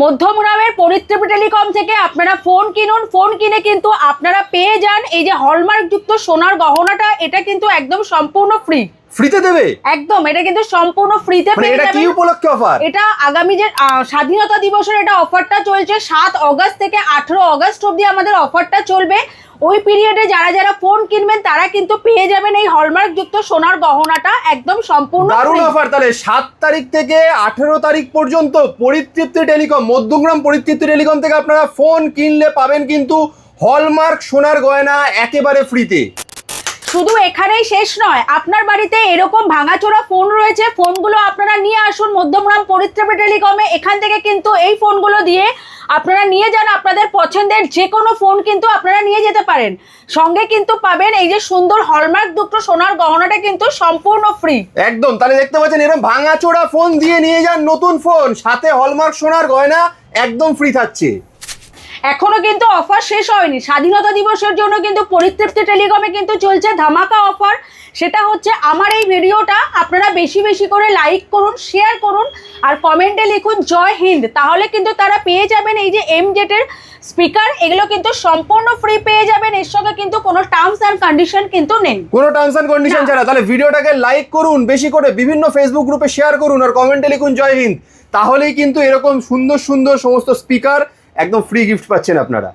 মধ্যমগ্রামের পরিত্রাপী telecom থেকে আপনারা phone কিনুন, ফোন কিনে কিন্তু আপনারা পেয়ে যান এই যে হলমার্ক যুক্ত সোনার গহনাটা। এটা কিন্তু একদম সম্পূর্ণ ফ্রিতে দেবে, একদম এটা কিন্তু সম্পূর্ণ ফ্রিতে পেয়ে এটা যাবেন। কি উপলক্ষে অফার? এটা আগামী যে স্বাধীনতা দিবসের এটা অফারটা চলছে 7 অগস্ট থেকে 18 অগস্ট অবধি আমাদের অফারটা চলবে। ওই পিরিয়ডে যারা যারা ফোন কিনবেন তারা কিন্তু পেয়ে যাবেন এই হলমার্ক যুক্ত সোনার গহনাটা একদম সম্পূর্ণ দারুণ অফার। তাহলে 7 তারিখ থেকে 18 তারিখ পর্যন্ত পরিতৃপ্তি টেলিকম, মধ্যমগ্রাম পরিতৃপ্তি টেলিকম থেকে আপনারা ফোন কিনলে পাবেন কিন্তু হলমার্ক সোনার গয়না একেবারে ফ্রিতে। শুধু এখানেই শেষ নয়, আপনার বাড়িতে এরকম ভাঙাচোরা ফোন রয়েছে, ফোনগুলো আপনারা নিয়ে আসুন মধ্যমগ্রাম পরিত্রাপী টেলিকমে। এখান থেকে কিন্তু এই ফোনগুলো দিয়ে আপনারা নিয়ে যান আপনাদের পছন্দের যে কোনো ফোন কিন্তু আপনারা নিয়ে যেতে পারেন। সঙ্গে কিন্তু পাবেন এই যে সুন্দর হলমার্ক যুক্ত সোনার গহনাটা কিন্তু সম্পূর্ণ ফ্রি একদম। তাহলে দেখতে পাচ্ছেন এরকম ভাঙাচোরা ফোন দিয়ে নিয়ে যান নতুন ফোন, সাথে হলমার্ক সোনার গয়না একদম ফ্রি থাকছে। এখনো কিন্তু অফার শেষ হয়নি। স্বাধীনতা দিবসের জন্য কিন্তু পরিতৃপ্তি টেলিকমে কিন্তু চলছে ধামাকা অফার। সেটা হচ্ছে আমার এই ভিডিওটা আপনারা বেশি বেশি করে লাইক করুন, শেয়ার করুন আর কমেন্টে লিখুন জয় হিন্দ। তাহলে কিন্তু তারা পেয়ে যাবেন এই যে এমজেটের স্পিকার, এগুলো কিন্তু সম্পূর্ণ ফ্রি পেয়ে যাবেন। এর সঙ্গে কিন্তু কোনো টার্মস অ্যান্ড কন্ডিশন কিন্তু নেই, কোনো টার্মস অ্যান্ড কন্ডিশন ছাড়া। তাহলে ভিডিওটাকে লাইক করুন বেশি করে, বিভিন্ন ফেসবুক গ্রুপে শেয়ার করুন আর কমেন্টে লিখুন জয় হিন্দ। তাহলেই কিন্তু এরকম সুন্দর সুন্দর সমস্ত স্পিকার একদম ফ্রি গিফট পাচ্ছেন আপনারা।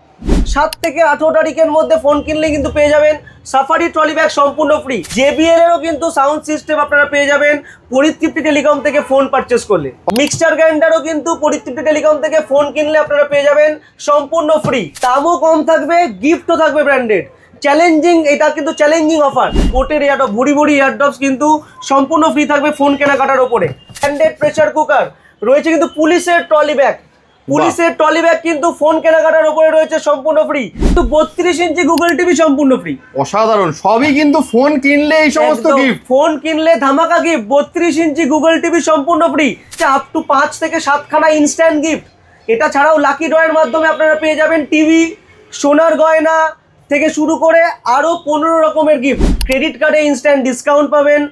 7 থেকে 18 তারিখের মধ্যে ফোন কিনলে কিন্তু পেয়ে যাবেন সাফারি ট্রলি ব্যাগ সম্পূর্ণ ফ্রি। JBL এরও কিন্তু সাউন্ড সিস্টেম আপনারা পেয়ে যাবেন পরিতৃপ্তি টেলিকম থেকে ফোন পারচেস করলে। মিক্সচার গ্রাইন্ডারও কিন্তু পরিতৃপ্তি টেলিকম থেকে ফোন কিনলে আপনারা পেয়ে যাবেন সম্পূর্ণ ফ্রি। দামও কম থাকবে, গিফটও থাকবে ব্র্যান্ডেড। চ্যালেঞ্জিং, এটা কিন্তু চ্যালেঞ্জিং অফার। বোটের ইয়ারডপ, ভুড়ি ভুড়ি ইয়ারডপস কিন্তু সম্পূর্ণ ফ্রি থাকবে ফোন কেনাকাটার ওপরে। ব্র্যান্ডেড প্রেসার কুকার রয়েছে, কিন্তু পুলিশের ট্রলি ব্যাগ, পুলিশের ট্রলি ব্যাগ কিন্তু ফোন কেনাকাটার উপরে রয়েছে সম্পূর্ণ ফ্রি। কিন্তু 32 ইঞ্চি গুগল টিভি সম্পূর্ণ ফ্রি। অসাধারণ, সবই কিন্তু ফোন কিনলে এই সমস্ত গিফট। ফোন কিনলে ধামাকা গিফট। 32 ইঞ্চি গুগল টিভি সম্পূর্ণ ফ্রি, আপ টু 5 থেকে 7 খানা ইনস্ট্যান্ট গিফট। এটা ছাড়াও লাকি ড্রয়ের মাধ্যমে আপনারা পেয়ে যাবেন টিভি, সোনার গয়না থেকে শুরু করে আরও 15 রকমের গিফট। ক্রেডিট কার্ডে ইনস্ট্যান্ট ডিসকাউন্ট পাবেন।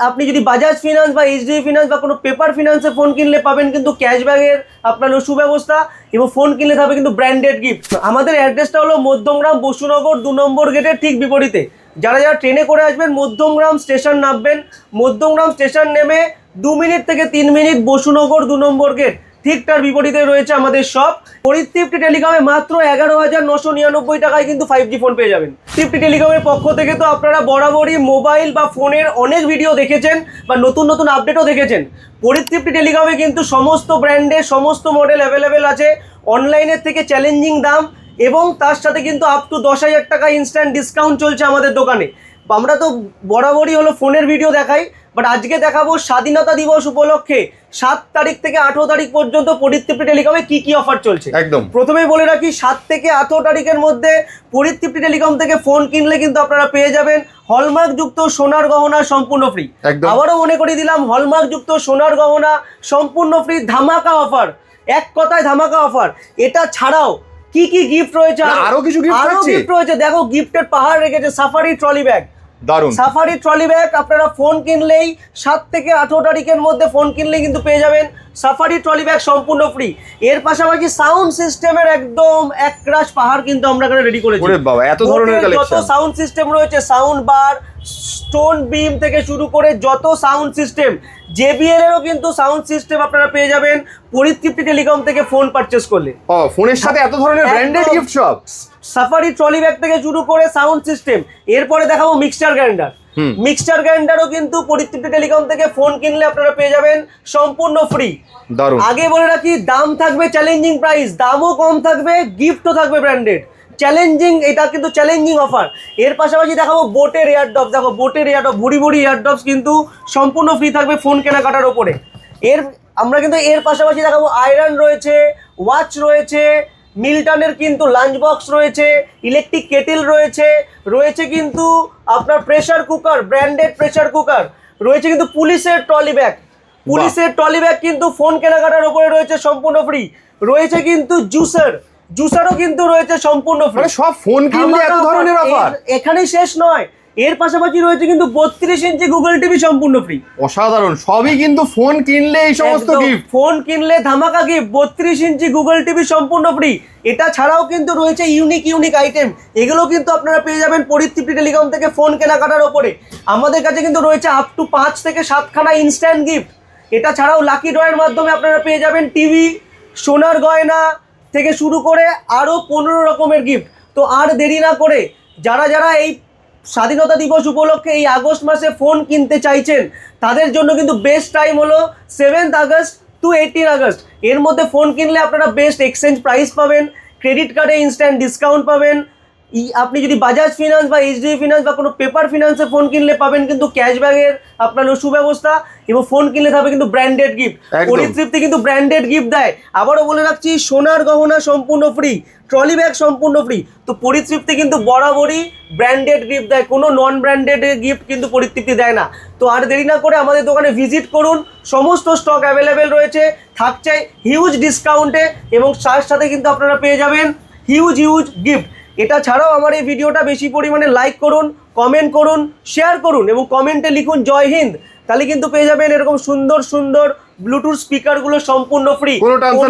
আপনি যদি বাজাজ ফিনান্স বা HDFC ফিনান্স বা কোনো পেপার ফিনান্সে ফোন কিনলে পাবেন কিন্তু ক্যাশব্যাকের আপনার সুব্যবস্থা, এবং ফোন কিনলে থাকবে কিন্তু ব্র্যান্ডেড গিফট। আমাদের অ্যাড্রেসটা হলো মধ্যমগ্রাম বসুনগর 2 নম্বর গেটের ঠিক বিপরীতে। যারা যারা ট্রেনে করে আসবেন মধ্যমগ্রাম স্টেশন নামবেন, মধ্যমগ্রাম স্টেশন নেমে 2 মিনিট থেকে 3 মিনিট বসুনগর 2 নম্বর গেট ঠিক তার বিপরীতে রয়েছে আমাদের শপ। পরিতৃপ্তি টেলিকমে মাত্র 11,999 টাকায় কিন্তু 5G ফোন পেয়ে যাবেন। তৃপ্তি টেলিকমের পক্ষ থেকে তো আপনারা বরাবরই মোবাইল বা ফোনের অনেক ভিডিও দেখেছেন বা নতুন নতুন আপডেটও দেখেছেন। পরিতৃপ্তি টেলিকমে কিন্তু সমস্ত ব্র্যান্ডের সমস্ত মডেল অ্যাভেলেবেল আছে, অনলাইনের থেকে চ্যালেঞ্জিং দাম, এবং তার সাথে কিন্তু আপ টু 10,000 টাকা ইনস্ট্যান্ট ডিসকাউন্ট চলছে আমাদের দোকানে। আমরা তো বরাবরই হলো ফোনের ভিডিও দেখাই, বাট আজকে দেখাবো স্বাধীনতা দিবস উপলক্ষে 7 তারিখ থেকে 18 তারিখ পর্যন্ত পরিতৃপ্তি টেলিকমে কি কি অফার চলছে। একদম প্রথমেই বলে রাখি, 7 থেকে 18 তারিখের মধ্যে পরিতৃপ্তি টেলিকম থেকে ফোন কিনলে কিন্তু আপনারা পেয়ে যাবেন হলমার্ক যুক্ত সোনার গহনা সম্পূর্ণ ফ্রি। আবারও মনে করিয়ে দিলাম, হলমার্ক যুক্ত সোনার গহনা সম্পূর্ণ ফ্রি, ধামাকা অফার। এক কথায় ধামাকা অফার। এটা ছাড়াও কি কি গিফট রয়েছে, আরো কিছু গিফট রয়েছে। দেখো গিফটের পাহাড় রেখেছে। সাফারি ট্রলি ব্যাগ, দারুণ সাফারি ট্রলি ব্যাগ আপনারা ফোন কিনলেই 7 থেকে 18 তারিখের মধ্যে ফোন কিনলেই কিন্তু পেয়ে যাবেন সাফারি ট্রলি ব্যাগ সম্পূর্ণ ফ্রি। এর পাশাপাশি সাউন্ড সিস্টেমের একদম এক ক্রাশ পাহাড় কিন্তু আমরা এখানে রেডি করেছি। ওরে বাবা, এত ধরনের কালেকশন। যত সাউন্ড সিস্টেম রয়েছে, সাউন্ড বার, স্টোন বিম থেকে শুরু করে যত সাউন্ড সিস্টেম, JBL এরও কিন্তু সাউন্ড সিস্টেম আপনারা পেয়ে যাবেন পরিতৃপ্তি টেলিকম থেকে ফোন পারচেস করলে। ফোনের সাথে এত ধরনের ব্র্যান্ডেড গিফট সব। সাফারি ট্রলি ব্যাগ থেকে শুরু করে সাউন্ড সিস্টেম। এরপরে দেখাবো মিক্সচার গ্রাইন্ডার। মিক্সচার গ্রাইন্ডারও কিন্তু পরিতৃপ্তি টেলিকম থেকে ফোন কিনলে আপনারা পেয়ে যাবেন সম্পূর্ণ ফ্রি। দারুণ। আগে বলে রাখি, দাম থাকবে চ্যালেঞ্জিং প্রাইস, দামও কম থাকবে, গিফটও থাকবে ব্র্যান্ডেড। চ্যালেঞ্জিং, এটা কিন্তু চ্যালেঞ্জিং অফার। এর পাশাপাশি দেখাবো বোটের এয়ারডপস। দেখো বোটের এয়ারডপ, ভুড়ি ভুড়ি এয়ারডপস কিন্তু সম্পূর্ণ ফ্রি থাকবে ফোন কেনাকাটার ওপরে। আমরা কিন্তু এর পাশাপাশি দেখাবো আয়রন রয়েছে, ওয়াচ রয়েছে, মিল্টনের কিন্তু লাঞ্চ বক্স রয়েছে, ইলেকট্রিক কেটেল রয়েছে, রয়েছে কিন্তু আপনার pressure cooker, branded pressure cooker রয়েছে, কিন্তু পুলিশের ট্রলি ব্যাগ, পুলিশের ট্রলি ব্যাগ কিন্তু ফোন কেনাকাটার উপরে রয়েছে সম্পূর্ণ ফ্রি। রয়েছে কিন্তু জুসারও কিন্তু রয়েছে সম্পূর্ণ ফ্রি। সব ফোন কিনলে এত ধরনের অফার। এখানেই শেষ নয়, এর পাশাপাশি রয়েছে কিন্তু 32 ইঞ্চি গুগল টিভি সম্পূর্ণ ফ্রি। অসাধারণ, সবই কিন্তু ফোন কিনলে এই সমস্ত গিফট। ফোন কিনলে ধামাকা গিফট, 32 ইঞ্চি গুগল টিভি সম্পূর্ণ ফ্রি। এটা ছাড়াও কিন্তু রয়েছে ইউনিক আইটেম, এগুলো কিন্তু আপনারা পেয়ে যাবেন পরিতৃপ্তি টেলিকম থেকে ফোন কেনাকাটার ওপরে। আমাদের কাছে কিন্তু রয়েছে আপ টু 5 থেকে 7 খানা ইনস্ট্যান্ট গিফট। এটা ছাড়াও লাকি ড্রয়ের মাধ্যমে আপনারা পেয়ে যাবেন টিভি, সোনার গয়না থেকে শুরু করে আরও 15 রকমের গিফট। তো আর দেরি না করে যারা এই স্বাধীনতা দিবস উপলক্ষে এই আগস্ট মাসে ফোন কিনতে চাইছেন, তাদের জন্য কিন্তু বেস্ট টাইম হলো 7 আগস্ট টু 18 আগস্ট। এর মধ্যে ফোন কিনলে আপনারা বেস্ট এক্সচেঞ্জ প্রাইস পাবেন, ক্রেডিট কার্ডে ইনস্ট্যান্ট ডিসকাউন্ট পাবেন। আপনি যদি বাজাজ ফিনান্স বা এইচডিএফ ফিনান্স বা কোনো পেপার ফিনান্সে ফোন কিনলে পাবেন কিন্তু ক্যাশব্যাকের আপনার সুব্যবস্থা, এবং ফোন কিনলে থাকবে কিন্তু ব্র্যান্ডেড গিফট। পরিতৃপ্তি কিন্তু ব্র্যান্ডেড গিফট দেয়। আবারও বলে রাখছি, সোনার গহনা সম্পূর্ণ ফ্রি, ট্রলি ব্যাগ সম্পূর্ণ ফ্রি। তো পরিতৃপ্তি কিন্তু বরাবরই ব্র্যান্ডেড গিফট দেয়, কোনো নন ব্র্যান্ডেড গিফট কিন্তু পরিতৃপ্তি দেয় না। তো আর দেরি না করে আমাদের দোকানে ভিজিট করুন, সমস্ত স্টক অ্যাভেলেবেল রয়েছে, থাকছে হিউজ ডিসকাউন্টে, এবং তার সাথে কিন্তু আপনারা পেয়ে যাবেন হিউজ গিফট। এটা ছাড়াও আমার এই ভিডিওটা বেশি পরিমাণে লাইক করুন, কমেন্ট করুন, শেয়ার করুন, এবং কমেন্টে লিখুন জয় হিন্দ। তাহলে কিন্তু পেয়ে যাবেন এরকম সুন্দর ব্লুটুথ স্পিকারগুলো সম্পূর্ণ ফ্রি, কোনো টার্মস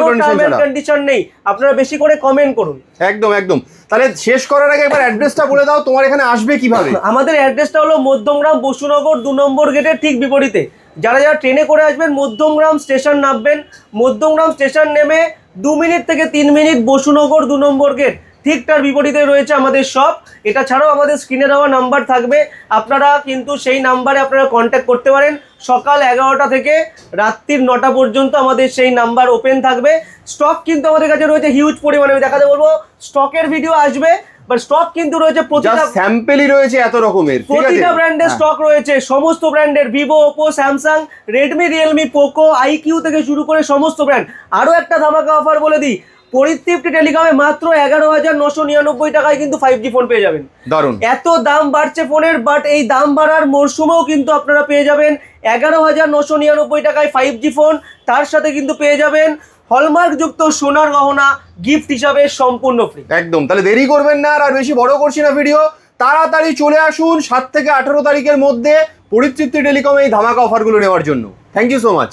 এন্ড কন্ডিশন নেই। আপনারা বেশি করে কমেন্ট করুন। একদম। তাহলে শেষ করার আগে একবার অ্যাড্রেসটা বলে দাও, তোমার এখানে আসবে কিভাবে? আমাদের অ্যাড্রেসটা হলো মধ্যমগ্রাম বসুনগর 2 নম্বর গেটের ঠিক বিপরীতে। যারা ট্রেনে করে আসবেন মধ্যমগ্রাম স্টেশন নামবেন, মধ্যমগ্রাম স্টেশন নেমে 2 মিনিট থেকে 3 মিনিট বসুনগর 2 নম্বর গেট ঠিক তার বিপরীতে রয়েছে আমাদের শপ। এটা ছাড়াও আমাদের স্ক্রিনে দেওয়া নাম্বার থাকবে, আপনারা কিন্তু সেই নাম্বারে আপনারা কন্ট্যাক্ট করতে পারেন। সকাল 11টা থেকে রাত্রির 9টা পর্যন্ত আমাদের সেই নাম্বার ওপেন থাকবে। স্টক কিন্তু আমাদের কাছে রয়েছে হিউজ পরিমাণে, আমি দেখাতে বলবো, স্টকের ভিডিও আসবে, বাট স্টক কিন্তু রয়েছে প্রতিটা স্যাম্পলই রয়েছে এত রকমের, প্রতিটা ব্র্যান্ডের স্টক রয়েছে, সমস্ত ব্র্যান্ডের, Vivo, Oppo, Samsung, Redmi, Realme, Poco, iQOO থেকে শুরু করে সমস্ত ব্র্যান্ড। আরও একটা ধামাকা অফার বলে দিই, পরিতৃপ্তি টেলিকমে মাত্র 11,999 টাকায় কিন্তু 5G ফোন পেয়ে যাবেন। দারুণ। এত দাম বাড়ছে ফোনের, বাট এই দাম বাড়ার মরশুমেও কিন্তু আপনারা পেয়ে যাবেন 11,999 টাকায় 5G ফোন। তার সাথে কিন্তু পেয়ে যাবেন হলমার্ক যুক্ত সোনার গহনা গিফট হিসাবে সম্পূর্ণ ফ্রি। একদম, তাহলে দেরি করবেন না, আর বেশি বড় করছি না ভিডিও, তাড়াতাড়ি চলে আসুন 7 থেকে 18 তারিখের মধ্যে পরিতৃপ্তি টেলিকমে এই ধামাকা অফারগুলো নেওয়ার জন্য। Thank you so much.